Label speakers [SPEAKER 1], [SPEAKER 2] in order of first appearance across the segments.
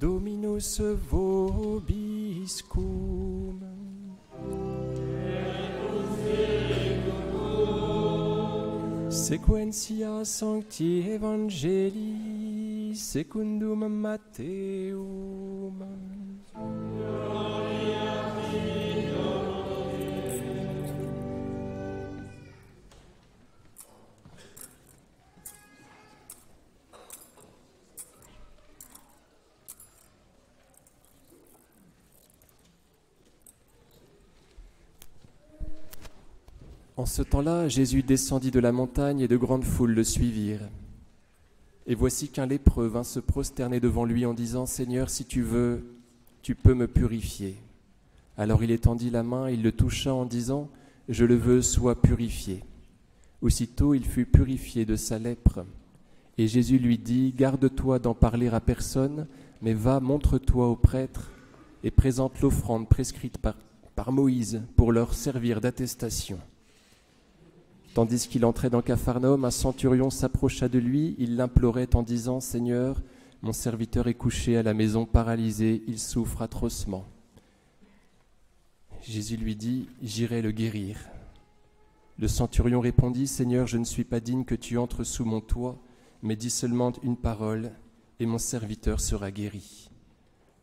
[SPEAKER 1] Dominus vobiscum. Sequentia Sancti Evangelii secundum Matteum. En ce temps-là, Jésus descendit de la montagne et de grandes foules le suivirent. Et voici qu'un lépreux vint se prosterner devant lui en disant « Seigneur, si tu veux, tu peux me purifier. » Alors il étendit la main, il le toucha en disant « Je le veux, sois purifié. » Aussitôt il fut purifié de sa lèpre. Et Jésus lui dit « Garde-toi d'en parler à personne, mais va, montre-toi au prêtre et présente l'offrande prescrite par Moïse pour leur servir d'attestation. » Tandis qu'il entrait dans Capharnaüm, un centurion s'approcha de lui, il l'implorait en disant « Seigneur, mon serviteur est couché à la maison paralysé, il souffre atrocement. » Jésus lui dit « J'irai le guérir. » Le centurion répondit « Seigneur, je ne suis pas digne que tu entres sous mon toit, mais dis seulement une parole, et mon serviteur sera guéri.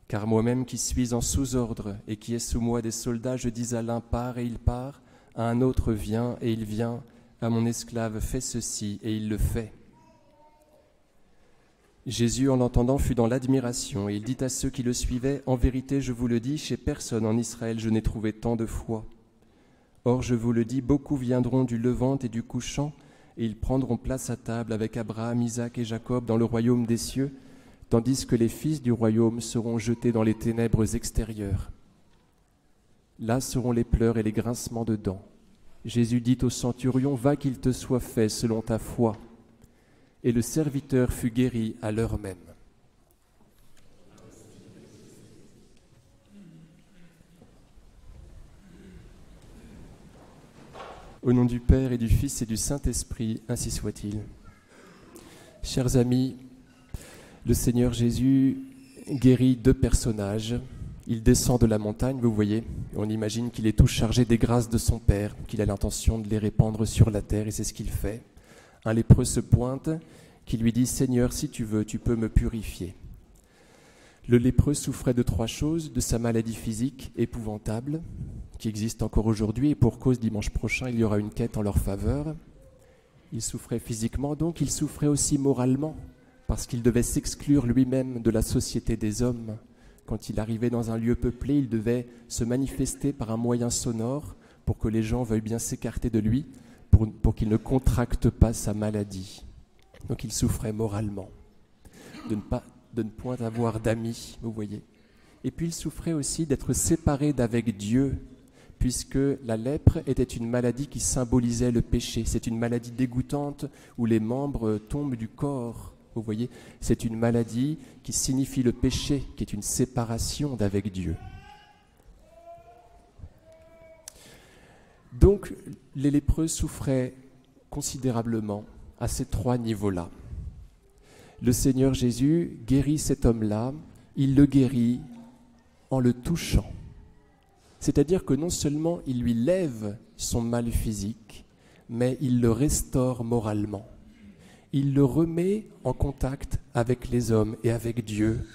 [SPEAKER 1] Car moi-même qui suis en sous-ordre et qui ai sous moi des soldats, je dis à l'un pars et il part, à un autre viens et il vient, à mon esclave fais ceci et il le fait. » Jésus, en l'entendant, fut dans l'admiration et il dit à ceux qui le suivaient « En vérité, je vous le dis, chez personne en Israël je n'ai trouvé tant de foi. Or, je vous le dis, beaucoup viendront du levant et du couchant et ils prendront place à table avec Abraham, Isaac et Jacob dans le royaume des cieux, tandis que les fils du royaume seront jetés dans les ténèbres extérieures. Là seront les pleurs et les grincements de dents. » Jésus dit au centurion, « Va qu'il te soit fait selon ta foi. » Et le serviteur fut guéri à l'heure même. Au nom du Père et du Fils et du Saint-Esprit, ainsi soit-il. Chers amis, le Seigneur Jésus guérit deux personnages. Il descend de la montagne, vous voyez, on imagine qu'il est tout chargé des grâces de son Père, qu'il a l'intention de les répandre sur la terre, et c'est ce qu'il fait. Un lépreux se pointe, qui lui dit « Seigneur, si tu veux, tu peux me purifier. » Le lépreux souffrait de trois choses, de sa maladie physique épouvantable, qui existe encore aujourd'hui, et pour cause dimanche prochain, il y aura une quête en leur faveur. Il souffrait physiquement, donc il souffrait aussi moralement, parce qu'il devait s'exclure lui-même de la société des hommes. Quand il arrivait dans un lieu peuplé, il devait se manifester par un moyen sonore pour que les gens veuillent bien s'écarter de lui, pour qu'il ne contracte pas sa maladie. Donc il souffrait moralement, de ne point avoir d'amis, vous voyez. Et puis il souffrait aussi d'être séparé d'avec Dieu, puisque la lèpre était une maladie qui symbolisait le péché. C'est une maladie dégoûtante où les membres tombent du corps. Vous voyez, c'est une maladie qui signifie le péché, qui est une séparation d'avec Dieu. Donc, les lépreux souffraient considérablement à ces trois niveaux-là. Le Seigneur Jésus guérit cet homme-là, il le guérit en le touchant. C'est-à-dire que non seulement il lui lève son mal physique, mais il le restaure moralement. Il le remet en contact avec les hommes et avec Dieu,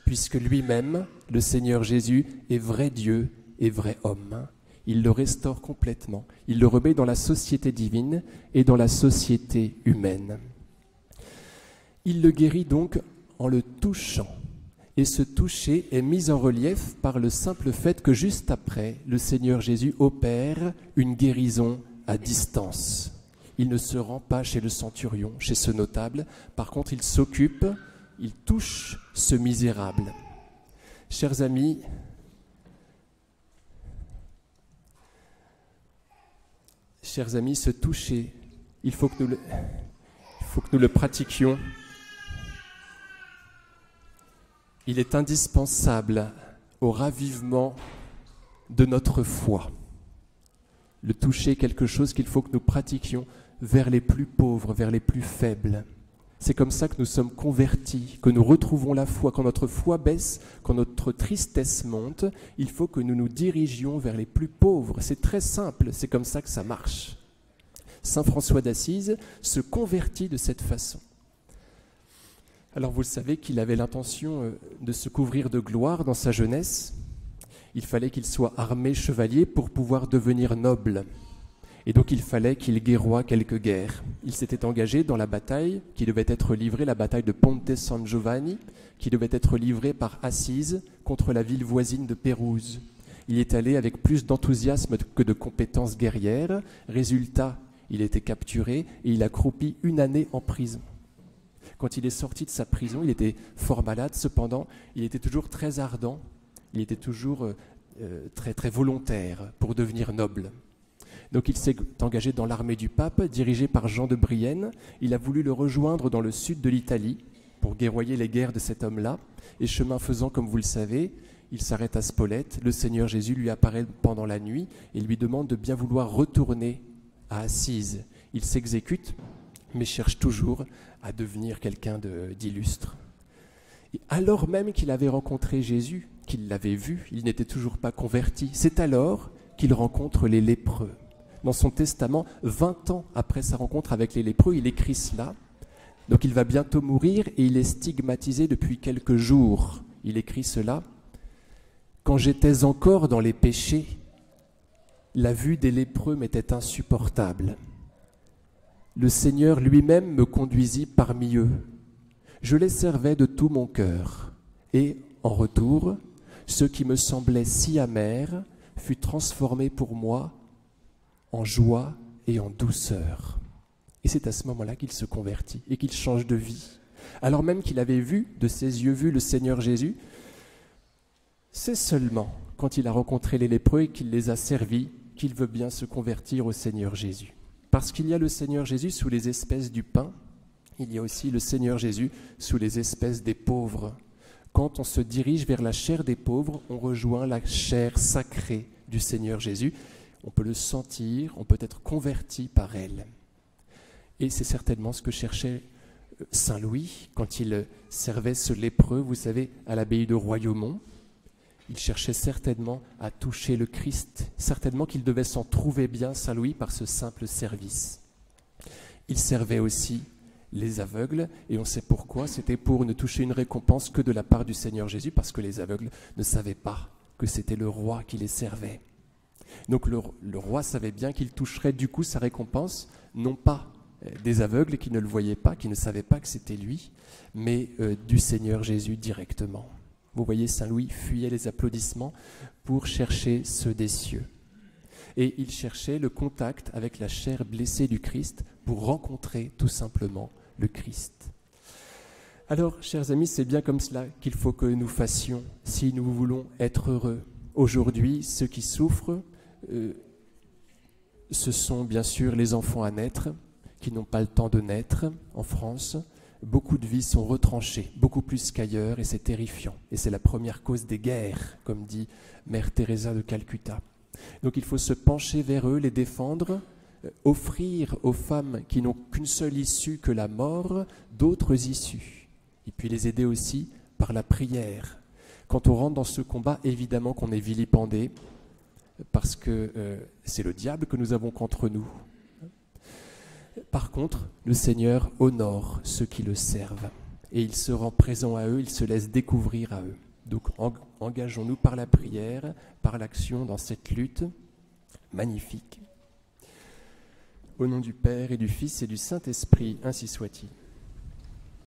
[SPEAKER 1] puisque lui-même, le Seigneur Jésus, est vrai Dieu et vrai homme. Il le restaure complètement. Il le remet dans la société divine et dans la société humaine. Il le guérit donc en le touchant. Et ce toucher est mis en relief par le simple fait que juste après, le Seigneur Jésus opère une guérison à distance. Il ne se rend pas chez le centurion, chez ce notable. Par contre, il s'occupe, il touche ce misérable. Chers amis, ce toucher, il faut que nous le pratiquions. Il est indispensable au ravivement de notre foi. Le toucher est quelque chose qu'il faut que nous pratiquions vers les plus pauvres, vers les plus faibles. C'est comme ça que nous sommes convertis, que nous retrouvons la foi. Quand notre foi baisse, quand notre tristesse monte, il faut que nous nous dirigions vers les plus pauvres. C'est très simple, c'est comme ça que ça marche. Saint François d'Assise se convertit de cette façon. Alors vous le savez qu'il avait l'intention de se couvrir de gloire dans sa jeunesse. Il fallait qu'il soit armé chevalier pour pouvoir devenir noble. Et donc il fallait qu'il guerroie quelques guerres. Il s'était engagé dans la bataille qui devait être livrée, la bataille de Ponte San Giovanni, qui devait être livrée par Assise contre la ville voisine de Pérouse. Il est allé avec plus d'enthousiasme que de compétences guerrières. Résultat, il a été capturé et il a croupi 1 année en prison. Quand il est sorti de sa prison, il était fort malade, cependant, il était toujours très ardent, il était toujours très, très volontaire pour devenir noble. Donc il s'est engagé dans l'armée du pape, dirigée par Jean de Brienne. Il a voulu le rejoindre dans le sud de l'Italie pour guerroyer les guerres de cet homme-là. Et chemin faisant, comme vous le savez, il s'arrête à Spolète. Le Seigneur Jésus lui apparaît pendant la nuit et lui demande de bien vouloir retourner à Assise. Il s'exécute, mais cherche toujours à devenir quelqu'un d'illustre. Et alors même qu'il avait rencontré Jésus, qu'il l'avait vu, il n'était toujours pas converti. C'est alors qu'il rencontre les lépreux. Dans son testament, 20 ans après sa rencontre avec les lépreux, il écrit cela. Donc il va bientôt mourir et il est stigmatisé depuis quelques jours. Il écrit cela. « Quand j'étais encore dans les péchés, la vue des lépreux m'était insupportable. Le Seigneur lui-même me conduisit parmi eux. Je les servais de tout mon cœur. Et, en retour, ce qui me semblait si amer fut transformé pour moi en joie et en douceur. » Et c'est à ce moment-là qu'il se convertit et qu'il change de vie. Alors même qu'il avait vu, de ses yeux vus, le Seigneur Jésus, c'est seulement quand il a rencontré les lépreux et qu'il les a servis qu'il veut bien se convertir au Seigneur Jésus. Parce qu'il y a le Seigneur Jésus sous les espèces du pain, il y a aussi le Seigneur Jésus sous les espèces des pauvres. Quand on se dirige vers la chair des pauvres, on rejoint la chair sacrée du Seigneur Jésus. On peut le sentir, on peut être converti par elle. Et c'est certainement ce que cherchait Saint Louis quand il servait ce lépreux, vous savez, à l'abbaye de Royaumont. Il cherchait certainement à toucher le Christ, certainement qu'il devait s'en trouver bien, Saint Louis, par ce simple service. Il servait aussi les aveugles, et on sait pourquoi, c'était pour ne toucher une récompense que de la part du Seigneur Jésus, parce que les aveugles ne savaient pas que c'était le roi qui les servait. Donc le roi savait bien qu'il toucherait du coup sa récompense, non pas des aveugles qui ne le voyaient pas, qui ne savaient pas que c'était lui, mais du Seigneur Jésus directement. Vous voyez, Saint Louis fuyait les applaudissements pour chercher ceux des cieux. Et il cherchait le contact avec la chair blessée du Christ pour rencontrer tout simplement le Christ. Alors, chers amis, c'est bien comme cela qu'il faut que nous fassions si nous voulons être heureux. Aujourd'hui, ceux qui souffrent, ce sont bien sûr les enfants à naître, qui n'ont pas le temps de naître en France. Beaucoup de vies sont retranchées, beaucoup plus qu'ailleurs, et c'est terrifiant. Et c'est la première cause des guerres, comme dit Mère Teresa de Calcutta. Donc il faut se pencher vers eux, les défendre, offrir aux femmes qui n'ont qu'une seule issue que la mort, d'autres issues. Et puis les aider aussi par la prière. Quand on rentre dans ce combat, évidemment qu'on est vilipendé, parce que c'est le diable que nous avons contre nous. Par contre, le Seigneur honore ceux qui le servent et il se rend présent à eux, il se laisse découvrir à eux. Donc engageons-nous par la prière, par l'action dans cette lutte magnifique. Au nom du Père et du Fils et du Saint-Esprit, ainsi soit-il.